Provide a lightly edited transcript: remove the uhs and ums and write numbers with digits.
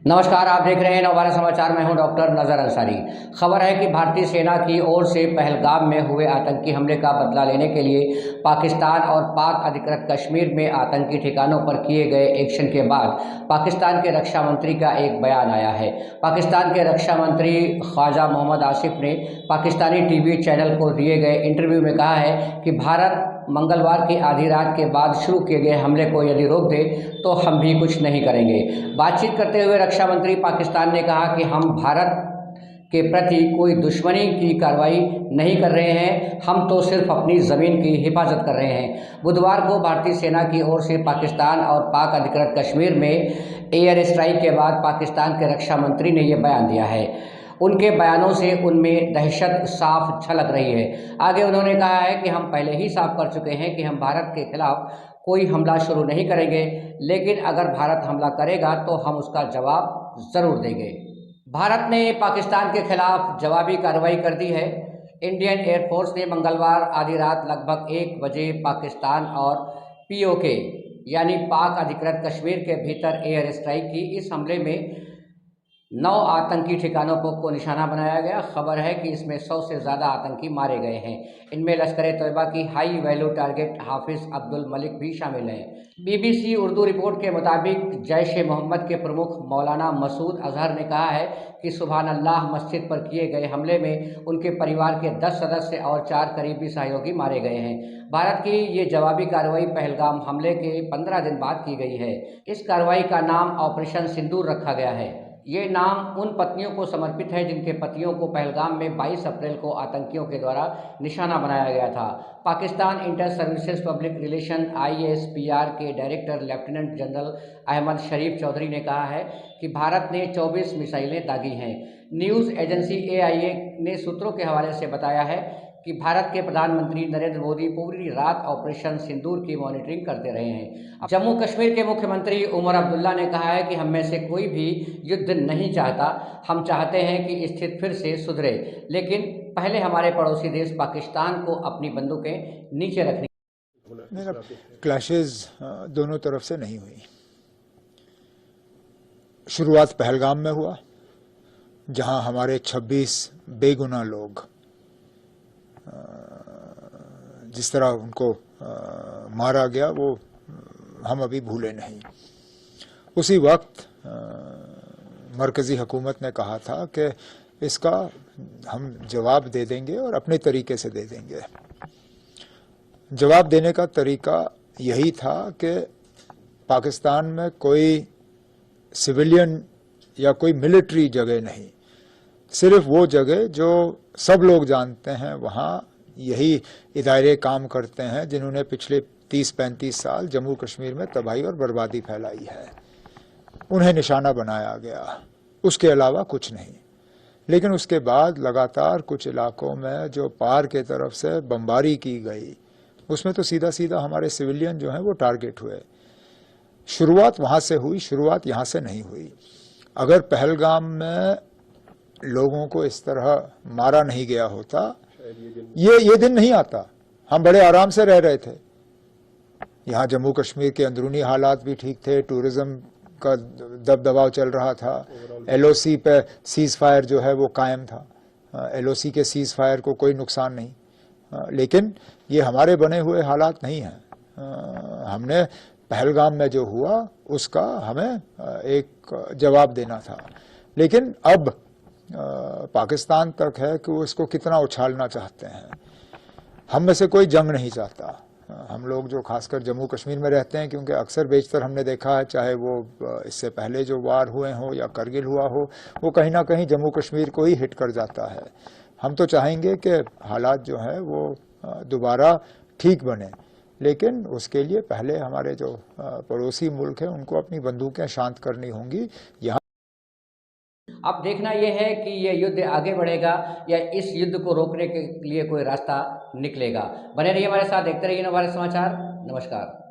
नमस्कार, आप देख रहे हैं नवभारत समाचार। मैं हूं डॉक्टर नजर अंसारी। खबर है कि भारतीय सेना की ओर से पहलगाम में हुए आतंकी हमले का बदला लेने के लिए पाकिस्तान और पाक अधिकृत कश्मीर में आतंकी ठिकानों पर किए गए एक्शन के बाद पाकिस्तान के रक्षा मंत्री का एक बयान आया है। पाकिस्तान के रक्षा मंत्री ख्वाजा मोहम्मद आसिफ ने पाकिस्तानी टीवी चैनल को दिए गए इंटरव्यू में कहा है कि भारत मंगलवार की आधी रात के बाद शुरू किए गए हमले को यदि रोक दे तो हम भी कुछ नहीं करेंगे। बातचीत करते हुए रक्षा मंत्री पाकिस्तान ने कहा कि हम भारत के प्रति कोई दुश्मनी की कार्रवाई नहीं कर रहे हैं, हम तो सिर्फ अपनी ज़मीन की हिफाजत कर रहे हैं। बुधवार को भारतीय सेना की ओर से पाकिस्तान और पाक अधिकृत कश्मीर में एयर स्ट्राइक के बाद पाकिस्तान के रक्षा मंत्री ने यह बयान दिया है। उनके बयानों से उनमें दहशत साफ झलक रही है। आगे उन्होंने कहा है कि हम पहले ही साफ कर चुके हैं कि हम भारत के खिलाफ कोई हमला शुरू नहीं करेंगे, लेकिन अगर भारत हमला करेगा तो हम उसका जवाब ज़रूर देंगे। भारत ने पाकिस्तान के खिलाफ जवाबी कार्रवाई कर दी है। इंडियन एयरफोर्स ने मंगलवार आधी रात लगभग 1 बजे पाकिस्तान और पीओके यानी पाक अधिकृत कश्मीर के भीतर एयर स्ट्राइक की। इस हमले में 9 आतंकी ठिकानों को निशाना बनाया गया। खबर है कि इसमें 100 से ज़्यादा आतंकी मारे गए हैं। इनमें लश्कर-ए-तोयबा की हाई वैल्यू टारगेट हाफिज़ अब्दुल मलिक भी शामिल हैं। बीबीसी उर्दू रिपोर्ट के मुताबिक जैश-ए-मोहम्मद के प्रमुख मौलाना मसूद अजहर ने कहा है कि सुभान अल्लाह मस्जिद पर किए गए हमले में उनके परिवार के 10 सदस्य और 4 करीबी सहयोगी मारे गए हैं। भारत की ये जवाबी कार्रवाई पहलगाम हमले के 15 दिन बाद की गई है। इस कार्रवाई का नाम ऑपरेशन सिंदूर रखा गया है। ये नाम उन पत्नियों को समर्पित है जिनके पतियों को पहलगाम में 22 अप्रैल को आतंकियों के द्वारा निशाना बनाया गया था। Pakistan inter services public relation (ISPR) के डायरेक्टर लेफ्टिनेंट जनरल अहमद शरीफ चौधरी ने कहा है कि भारत ने 24 मिसाइलें दागी हैं। न्यूज़ एजेंसी AIA ने सूत्रों के हवाले से बताया है कि भारत के प्रधानमंत्री नरेंद्र मोदी पूरी रात ऑपरेशन सिंदूर की मॉनिटरिंग करते रहे हैं। जम्मू कश्मीर के मुख्यमंत्री उमर अब्दुल्ला ने कहा है कि हम में से कोई भी युद्ध नहीं चाहता। हम चाहते हैं कि स्थिति फिर से सुधरे, लेकिन पहले हमारे पड़ोसी देश पाकिस्तान को अपनी बंदूकें नीचे रखनी। क्लैशेस दोनों तरफ से नहीं हुई। शुरुआत पहलगाम में हुआ, जहां हमारे 26 बेगुनाह लोग जिस तरह उनको मारा गया वो हम अभी भूले नहीं। उसी वक्त मरकजी हुकूमत ने कहा था कि इसका हम जवाब दे देंगे और अपने तरीके से दे देंगे। जवाब देने का तरीका यही था कि पाकिस्तान में कोई सिविलियन या कोई मिलिट्री जगह नहीं, सिर्फ वो जगह जो सब लोग जानते हैं, वहाँ यही इदारे काम करते हैं जिन्होंने पिछले 30-35 साल जम्मू कश्मीर में तबाही और बर्बादी फैलाई है। उन्हें निशाना बनाया गया, उसके अलावा कुछ नहीं। लेकिन उसके बाद लगातार कुछ इलाकों में जो पार के तरफ से बमबारी की गई, उसमें तो सीधा सीधा हमारे सिविलियन जो हैं वो टारगेट हुए। शुरुआत वहाँ से हुई, शुरुआत यहाँ से नहीं हुई। अगर पहलगाम में लोगों को इस तरह मारा नहीं गया होता, ये दिन नहीं आता। हम बड़े आराम से रह रहे थे। यहाँ जम्मू कश्मीर के अंदरूनी हालात भी ठीक थे, टूरिज्म का दबदबाव चल रहा था, LOC पे सीज फायर जो है वो कायम था, LOC के सीज फायर को कोई नुकसान नहीं। लेकिन ये हमारे बने हुए हालात नहीं हैं। हमने पहलगाम में जो हुआ उसका हमें एक जवाब देना था। लेकिन अब पाकिस्तान तक है कि वो इसको कितना उछालना चाहते हैं। हम में से कोई जंग नहीं चाहता। हम लोग जो खासकर जम्मू कश्मीर में रहते हैं, क्योंकि अक्सर बेशतर हमने देखा है, चाहे वो इससे पहले जो वार हुए हों या करगिल हुआ हो, वो कहीं ना कहीं जम्मू कश्मीर को ही हिट कर जाता है। हम तो चाहेंगे कि हालात जो है वो दोबारा ठीक बने, लेकिन उसके लिए पहले हमारे जो पड़ोसी मुल्क हैं उनको अपनी बंदूकें शांत करनी होंगी। यहाँ अब देखना यह है कि यह युद्ध आगे बढ़ेगा या इस युद्ध को रोकने के लिए कोई रास्ता निकलेगा। बने रहिए हमारे साथ, देखते रहिए नवभारत समाचार। नमस्कार।